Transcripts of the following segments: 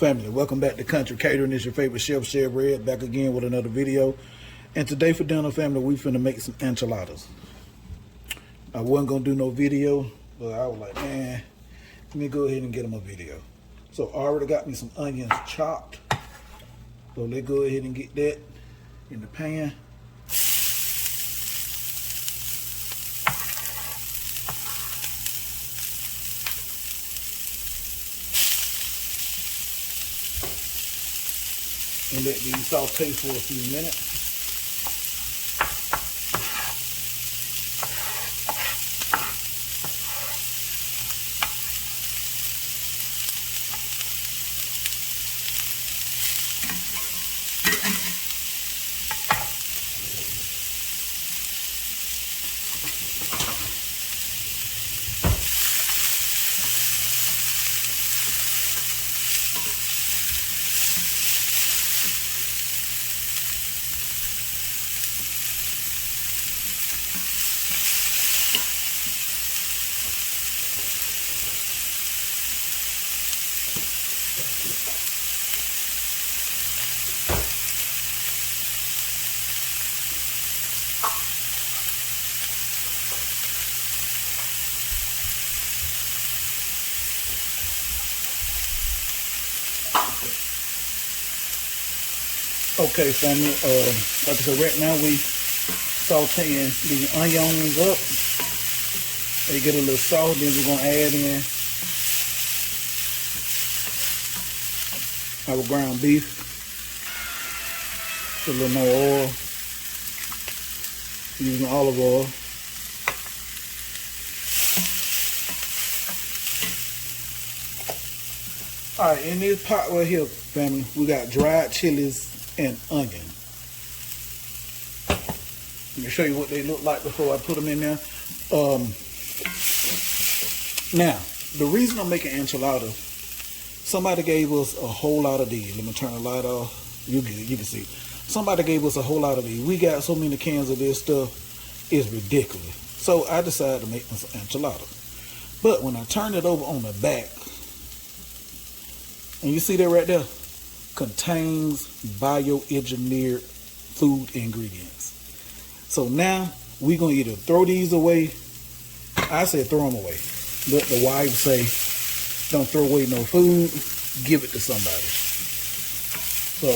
Family, welcome back to Country Catering. It's your favorite chef, Chef Red, back again with another video. And today for dinner, family, we finna make some enchiladas. I wasn't gonna do no video, but I was like, man, let me go ahead and get them a video. So I already got me some onions chopped. So let's go ahead and get that in the pan. And let these saute for a few minutes. Okay, family, like I said, right now we sauteing the onions up. They get a little salt, then we're gonna add in our ground beef. Put a little more oil, using olive oil. All right, in this pot right here, family, we got dried chilies and onion. Let me show you what they look like before I put them in there. Now, the reason I'm making enchiladas, somebody gave us a whole lot of these. Let me turn the light off. You can see. Somebody gave us a whole lot of these. We got so many cans of this stuff, it's ridiculous. So I decided to make some enchiladas. But when I turn it over on the back, and you see that right there, contains bioengineered food ingredients. So now we're gonna either throw these away. I said throw them away, but the wives say don't throw away no food, give it to somebody. So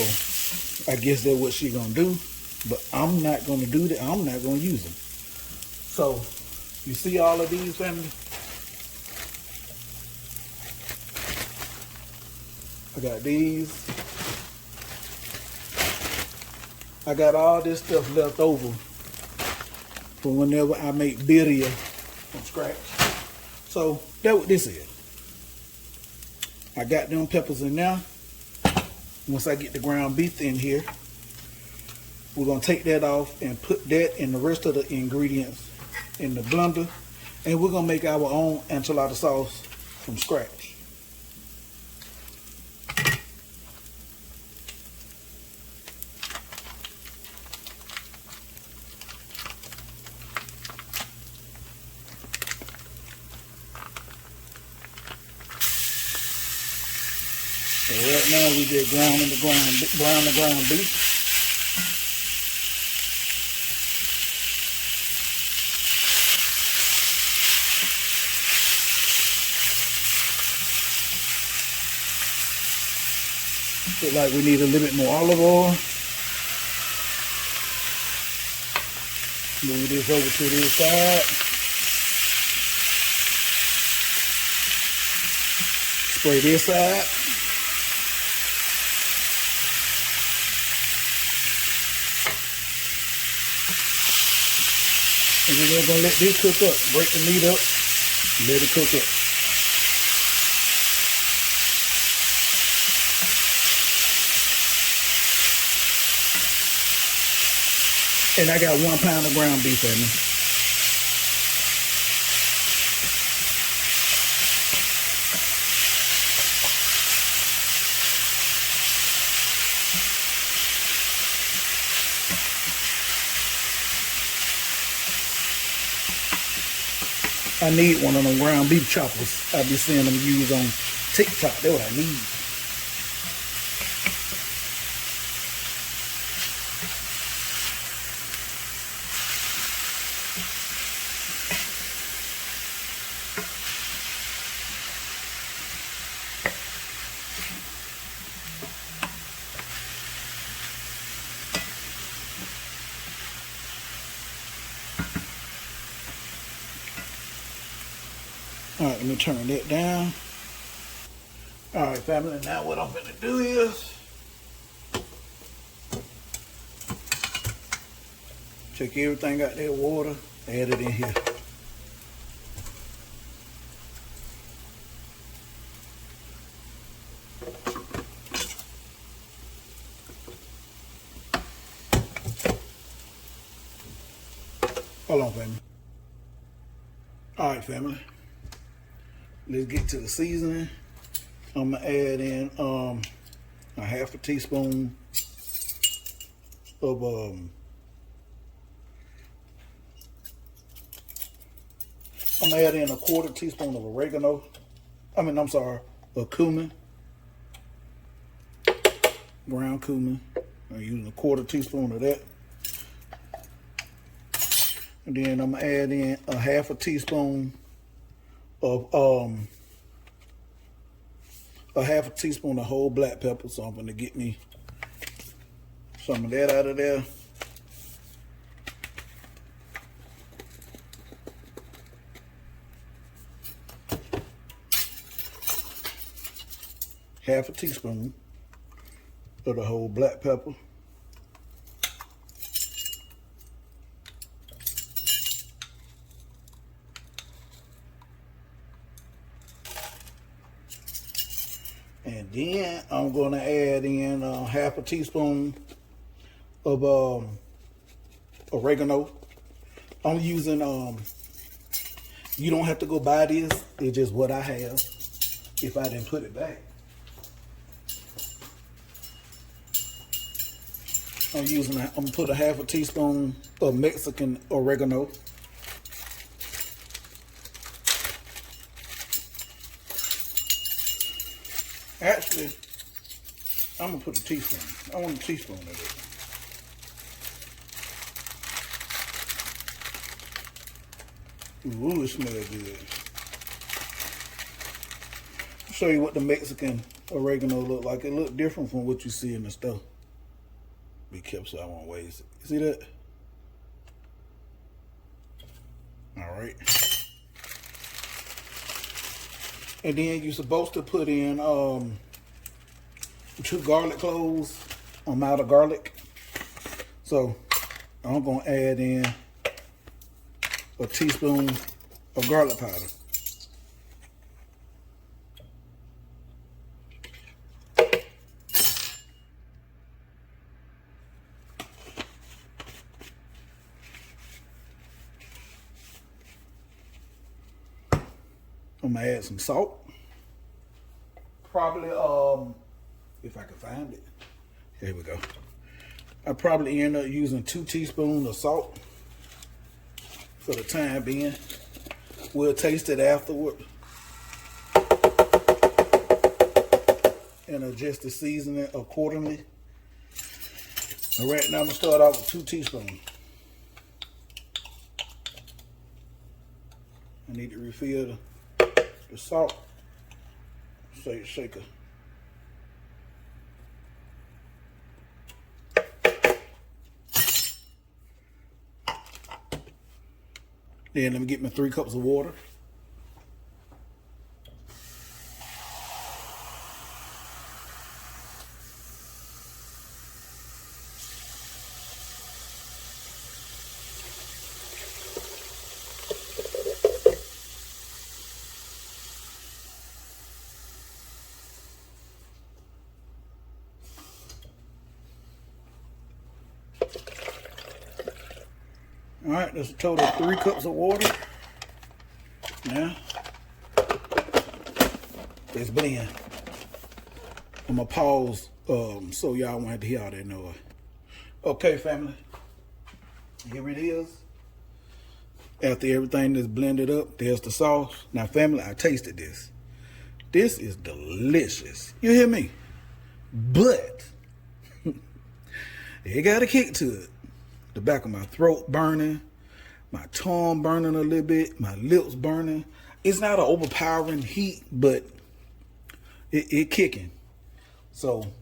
I guess that's what she's gonna do, but I'm not gonna do that. I'm not gonna use them. So you see all of these, family? I got these. I got all this stuff left over for whenever I make birria from scratch. So that's what this is. I got them peppers in there. Once I get the ground beef in here, we're gonna take that off and put that and the rest of the ingredients in the blender, and we're gonna make our own enchilada sauce from scratch. So right now we just brown the ground beef. Look like we need a little bit more olive oil. Move this over to this side. Spray this side. And then we're gonna let this cook up. Break the meat up, let it cook up. And I got 1 pound of ground beef in me. I need one of them ground beef choppers. I be seeing them use on TikTok. That's what I need. All right, let me turn that down. All right, family, now what I'm gonna do is take everything out that water, add it in here. Hold on, family. All right, family. Let's get to the seasoning. I'm gonna add in a half a teaspoon of I'm gonna add in a quarter teaspoon of oregano. I'm sorry, of cumin, ground cumin. I'm using a quarter teaspoon of that. And then I'm gonna add in a half a teaspoon of whole black pepper. So I'm gonna get me some of that out of there. Half a teaspoon of the whole black pepper. And then I'm going to add in half a teaspoon of oregano. I'm using, you don't have to go buy this. It's just what I have if I didn't put it back. I'm gonna put a half a teaspoon of Mexican oregano. Actually, I'm gonna put a teaspoon. I want a teaspoon of it. Ooh, it smells good. I'll show you what the Mexican oregano look like. It look different from what you see in the store. Be careful so I won't waste it. You see that? All right. And then you're supposed to put in 2 garlic cloves. I'm out of garlic. So I'm gonna add in a teaspoon of garlic powder. I'm gonna add some salt. Probably, if I can find it. Here we go. I probably end up using 2 teaspoons of salt for the time being. We'll taste it afterward and adjust the seasoning accordingly. All right, now I'm gonna start out with 2 teaspoons. I need to refill the salt. Shaker. Then let me get my 3 cups of water. All right, that's a total of 3 cups of water. Now, let's blend. I'm gonna pause so y'all won't have to hear all that noise. Okay, family, here it is. After everything is blended up, there's the sauce. Now, family, I tasted this. This is delicious. You hear me? But it got a kick to it. The back of my throat burning, my tongue burning a little bit, my lips burning. It's not an overpowering heat, but it kicking. So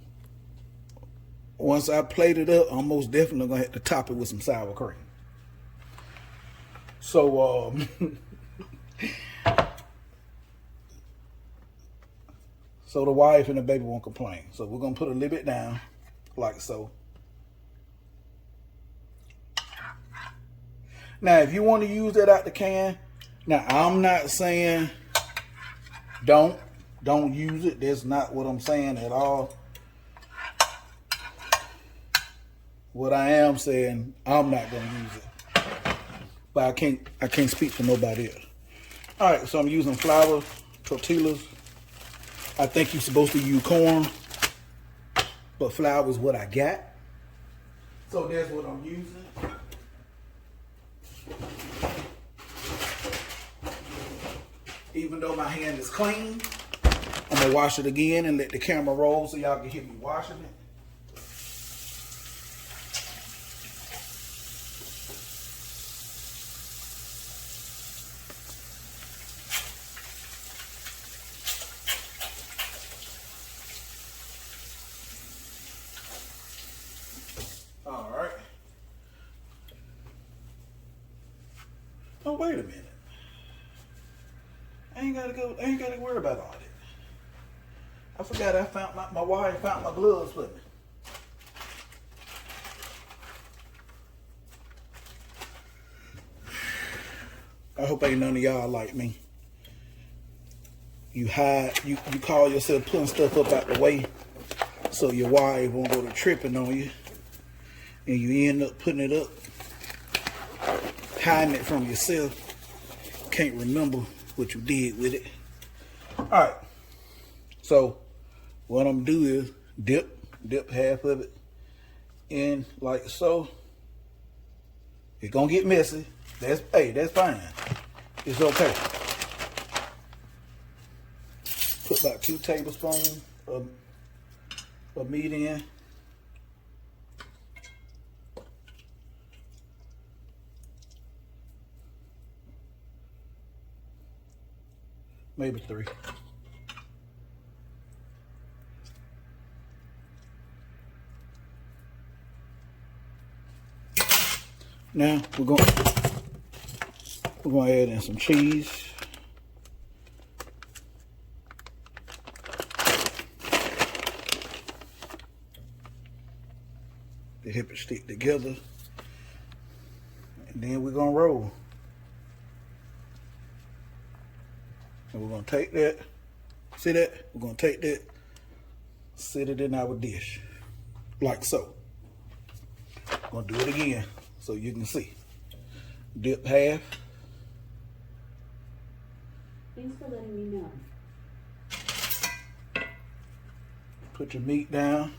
once I plate it up, I'm most definitely gonna have to top it with some sour cream. So so the wife and the baby won't complain. So we're gonna put a little bit down, like so. Now, if you want to use that out the can, now I'm not saying don't use it. That's not what I'm saying at all. What I am saying, I'm not gonna use it. But I can't speak for nobody else. All right, so I'm using flour tortillas. I think you're supposed to use corn, but flour is what I got. So that's what I'm using. Even though my hand is clean, I'm gonna wash it again and let the camera roll so y'all can hear me washing it. All right. Oh, wait a minute. I ain't gotta worry about all that. I forgot I found my wife found my gloves for me. I hope ain't none of y'all like me. You call yourself putting stuff up out the way so your wife won't go to tripping on you, and you end up putting it up, hiding it from yourself. Can't remember what you did with it. All right. So what I'm gonna do is dip half of it in like so. It's gonna get messy. That's fine. It's okay. Put about 2 tablespoons of meat in. Maybe 3. Now we're gonna add in some cheese. To help it stick together. And then we're gonna roll. And we're gonna take that. See that? We're gonna take that, set it in our dish. Like so. I'm gonna do it again so you can see. Dip half. Thanks for letting me know. Put your meat down.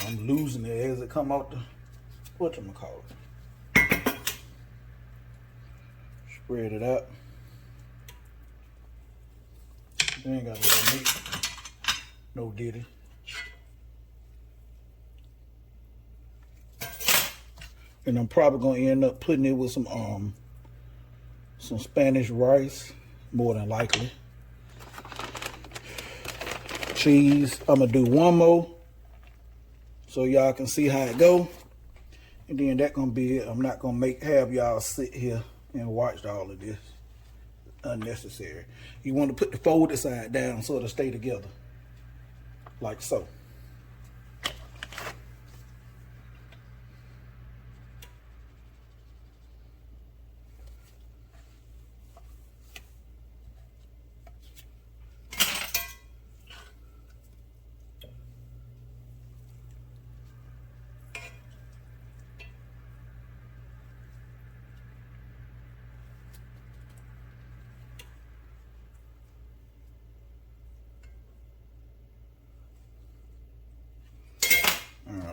I'm losing it as it come out the, whatchamacallit. Spread it out. You ain't got no meat. No diddy. And I'm probably gonna end up putting it with some Spanish rice, more than likely. Cheese. I'm gonna do one more so y'all can see how it go. And then that gonna be it. I'm not gonna have y'all sit here and watch all of this. Unnecessary. You want to put the folded side down so it'll stay together. Like so.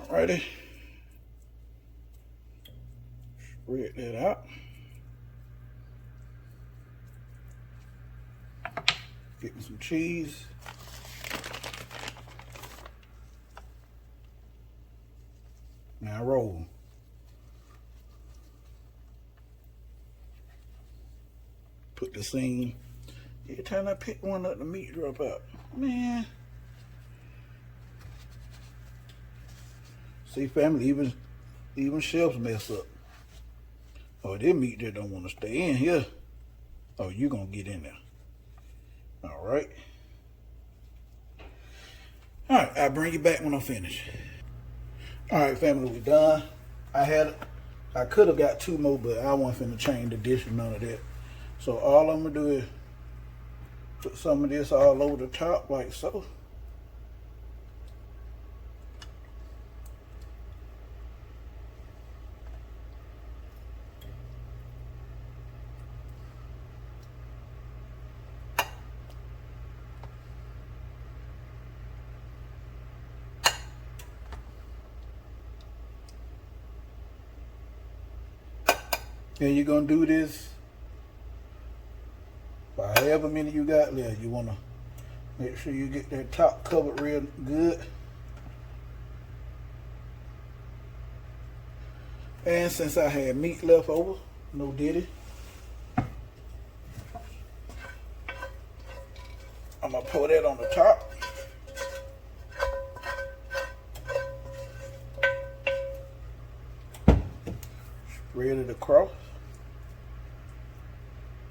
Alrighty. Spread that out. Get me some cheese. Now roll. Put the seam. Every time I pick one up, the meat drop out. Man. See, family, even chefs mess up. Oh, this meat just don't want to stay in here. Oh, you gonna get in there. All right. All right, I'll bring you back when I'm finished. All right, family, we done. I could have got 2 more, but I wasn't finna change the dish or none of that. So all I'm gonna do is put some of this all over the top like so. And you're gonna do this for however many you got left. You wanna make sure you get that top covered real good. And since I had meat left over, no diddy, I'm gonna pour that on the top. Spread it across.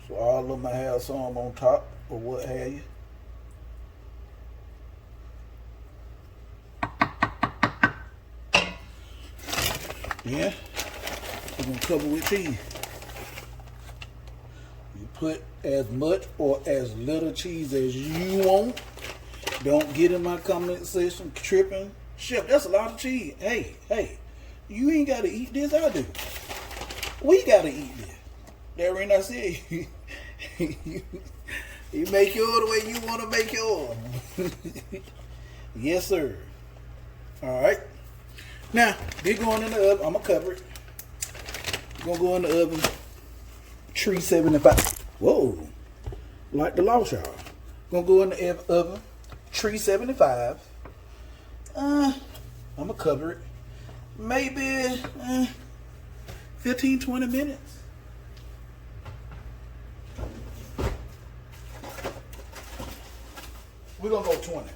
So all of them have some on top or what have you. Yeah, we're gonna cover with cheese. You put as much or as little cheese as you want. Don't get in my comment section tripping. Chef, that's a lot of cheese. Hey, you ain't gotta eat this, I do. We gotta eat this. That when I said you make yours the way you want to make yours. Yes, sir. All right. Now, they're going in the oven. I'm going to cover it. Going to go in the oven. 375. Whoa. Like the lost y'all. Going to go in the oven. 375. I'm going to cover it. Maybe 15, 20 minutes. We're going to go 20.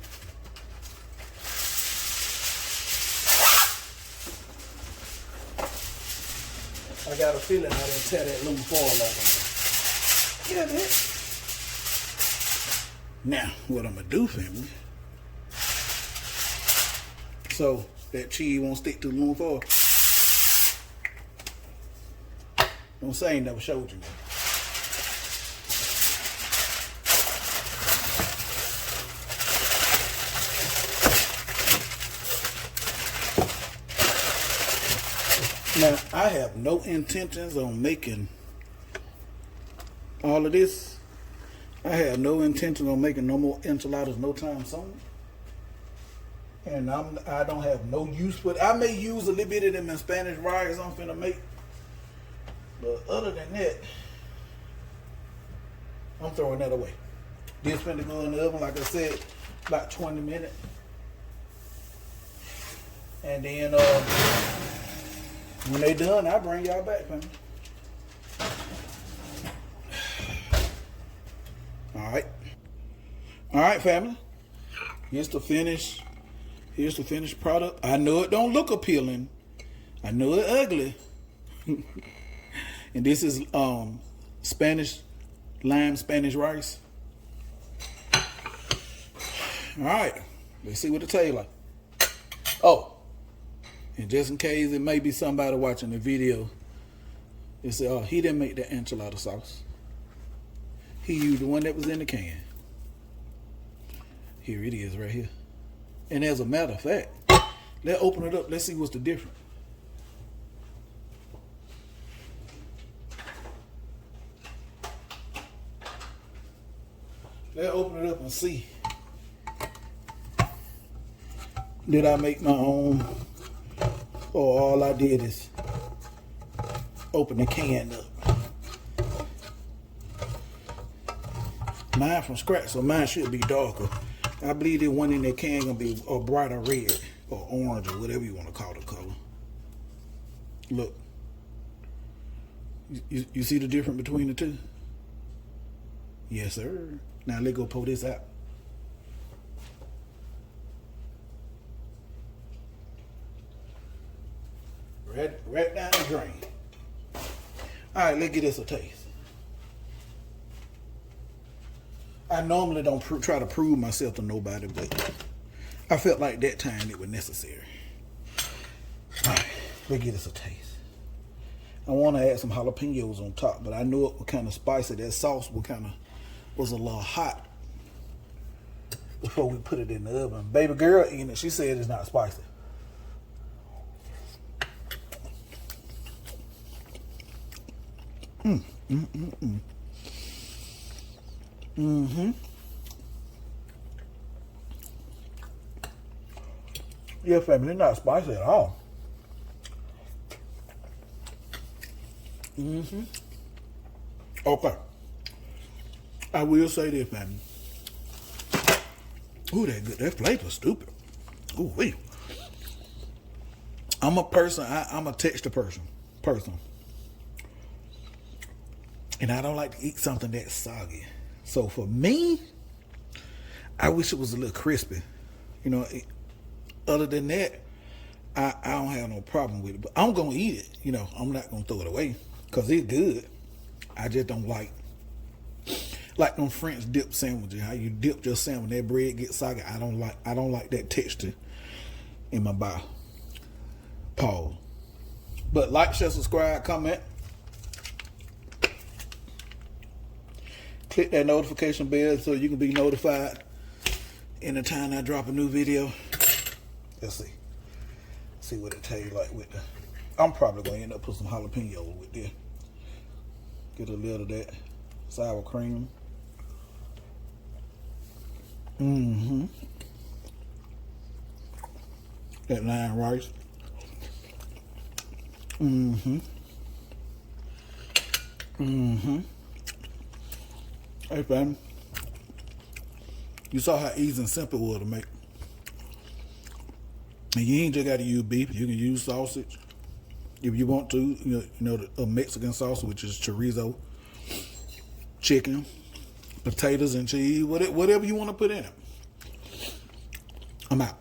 I got a feeling I didn't tear that loose foil off. Yeah, that. Now, what I'm going to do, family, so that cheese won't stick to the aluminum foil. Don't say I ain't never showed you. Now, I have no intentions on making all of this. I have no intention on making no more enchiladas no time soon. And I don't have no use for it. I may use a little bit of them in Spanish rice I'm finna make. But other than that, I'm throwing that away. This finna go in the oven, like I said, about 20 minutes. And then when they done, I'll bring y'all back, family. All right, family. Here's the finished product. I know it don't look appealing. I know it ugly. And this is Spanish rice. All right, let's see what it tastes like. Oh, and just in case it may be somebody watching the video, they say, oh, he didn't make the enchilada sauce. He used the one that was in the can. Here it is right here. And as a matter of fact, let's open it up. Let's see what's the difference. Let's open it up and see. Did I make my own? Or all I did is open the can up. Mine from scratch, so mine should be darker. I believe the one in that can gonna be a brighter red or orange or whatever you want to call the color. Look. You see the difference between the two? Yes, sir. Now let's go pull this out. right down the drain. All right, let's get this a taste. I normally don't try to prove myself to nobody, but I felt like that time it was necessary. All right, let's get this a taste. I want to add some jalapenos on top, but I knew it was kind of spicy. That sauce was a little hot before we put it in the oven. Baby girl eating it, she said it's not spicy. Yeah, family, it's not spicy at all. Okay. I will say this, family. Ooh, that good. That flavor's stupid. Ooh, wee. I'm a person. I'm a texture person. And I don't like to eat something that's soggy. So for me, I wish it was a little crispy. You know, other than that, I don't have no problem with it. But I'm going to eat it. You know, I'm not going to throw it away because it's good. I just don't like them French dip sandwiches. How you dip your sandwich, that bread gets soggy. I don't like that texture in my mouth. Pause. But like, share, subscribe, comment. Click that notification bell so you can be notified anytime I drop a new video. Let's see what it tastes like with the. I'm probably gonna end up putting some jalapenos with this. Get a little of that sour cream. That lime rice. Hey, fam. You saw how easy and simple it was to make. And you ain't just got to use beef. You can use sausage if you want to. You know a Mexican sausage, which is chorizo, chicken, potatoes and cheese, whatever you want to put in it. I'm out.